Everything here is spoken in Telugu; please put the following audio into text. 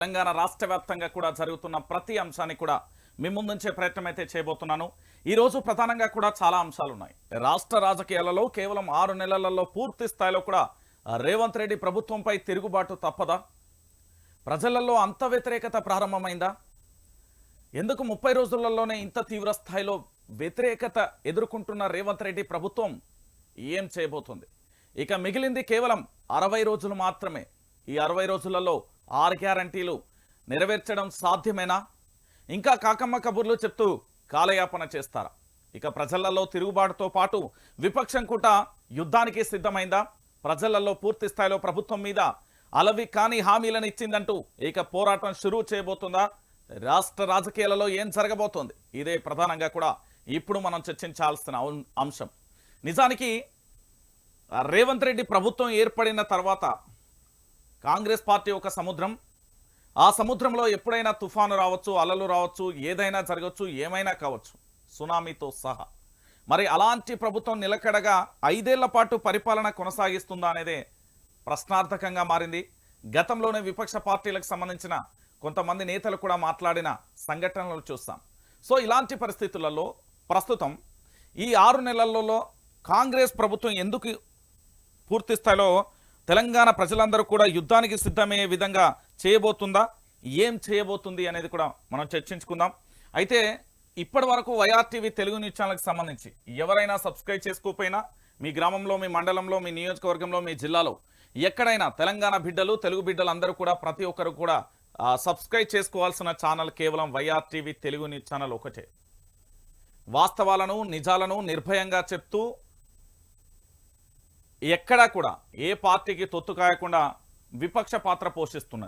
తెలంగాణ రాష్ట్ర వ్యాప్తంగా కూడా జరుగుతున్న ప్రతి అంశాన్ని కూడా మీ ముందుంచే ప్రయత్నం అయితే చేయబోతున్నాను. ఈ రోజు ప్రధానంగా కూడా చాలా అంశాలు ఉన్నాయి. రాష్ట్ర రాజకీయాలలో కేవలం 6 నెలలలో పూర్తి స్థాయిలో కూడా రేవంత్ రెడ్డి ప్రభుత్వంపై తిరుగుబాటు తప్పదా? ప్రజలలో అంత వ్యతిరేకత ప్రారంభమైందా? ఎందుకు 30 రోజులలోనే ఇంత తీవ్ర స్థాయిలో వ్యతిరేకత ఎదుర్కొంటున్న రేవంత్ రెడ్డి ప్రభుత్వం ఏం చేయబోతుంది? ఇక మిగిలింది కేవలం 60 రోజులు మాత్రమే. ఈ 60 రోజులలో 6 గ్యారంటీలు నెరవేర్చడం సాధ్యమేనా? ఇంకా కాకమ్మ కబుర్లు చెప్తూ కాలయాపన చేస్తారా? ఇక ప్రజలలో తిరుగుబాటుతో పాటు విపక్షం కూడా యుద్ధానికి సిద్ధమైందా? ప్రజలలో పూర్తి స్థాయిలో ప్రభుత్వం మీద అలవి కాని హామీలను ఇచ్చిందంటూ ఇక పోరాటం షురూ చేయబోతుందా? రాష్ట్ర రాజకీయాలలో ఏం జరగబోతోంది? ఇదే ప్రధానంగా కూడా ఇప్పుడు మనం చర్చించాల్సిన అంశం. నిజానికి రేవంత్ రెడ్డి ప్రభుత్వం ఏర్పడిన తర్వాత కాంగ్రెస్ పార్టీ ఒక సముద్రం. ఆ సముద్రంలో ఎప్పుడైనా తుఫాను రావచ్చు, అలలు రావచ్చు, ఏదైనా జరగవచ్చు, ఏమైనా కావచ్చు, సునామీతో సహా. మరి అలాంటి ప్రభుత్వం నిలకడగా 5 ఏళ్ల పాటు పరిపాలన కొనసాగిస్తుందా అనేదే ప్రశ్నార్థకంగా మారింది. గతంలోనే విపక్ష పార్టీలకు సంబంధించిన కొంతమంది నేతలు కూడా మాట్లాడిన సంఘటనలు చూస్తాం. సో ఇలాంటి పరిస్థితులలో ప్రస్తుతం ఈ 6 నెలలలో కాంగ్రెస్ ప్రభుత్వం ఎందుకు పూర్తి స్థాయిలో తెలంగాణ ప్రజలందరూ కూడా యుద్ధానికి సిద్ధమయ్యే విధంగా చేయబోతుందా, ఏం చేయబోతుంది అనేది కూడా మనం చర్చించుకుందాం. అయితే ఇప్పటి వరకు వైఆర్టీవీ తెలుగు న్యూస్ ఛానల్కి సంబంధించి ఎవరైనా సబ్స్క్రైబ్ చేసుకోకపోయినా మీ గ్రామంలో, మీ మండలంలో, మీ నియోజకవర్గంలో, మీ జిల్లాలో ఎక్కడైనా తెలంగాణ బిడ్డలు, తెలుగు బిడ్డలు అందరూ కూడా ప్రతి ఒక్కరు కూడా సబ్స్క్రైబ్ చేసుకోవాల్సిన ఛానల్ కేవలం వైఆర్టీవీ తెలుగు న్యూస్ ఛానల్ ఒకటే. వాస్తవాలను, నిజాలను నిర్భయంగా చెప్తూ ఎక్కడా కూడా ఏ పార్టీకి తొత్తు కాయకుండా విపక్ష పాత్ర పోషిస్తున్న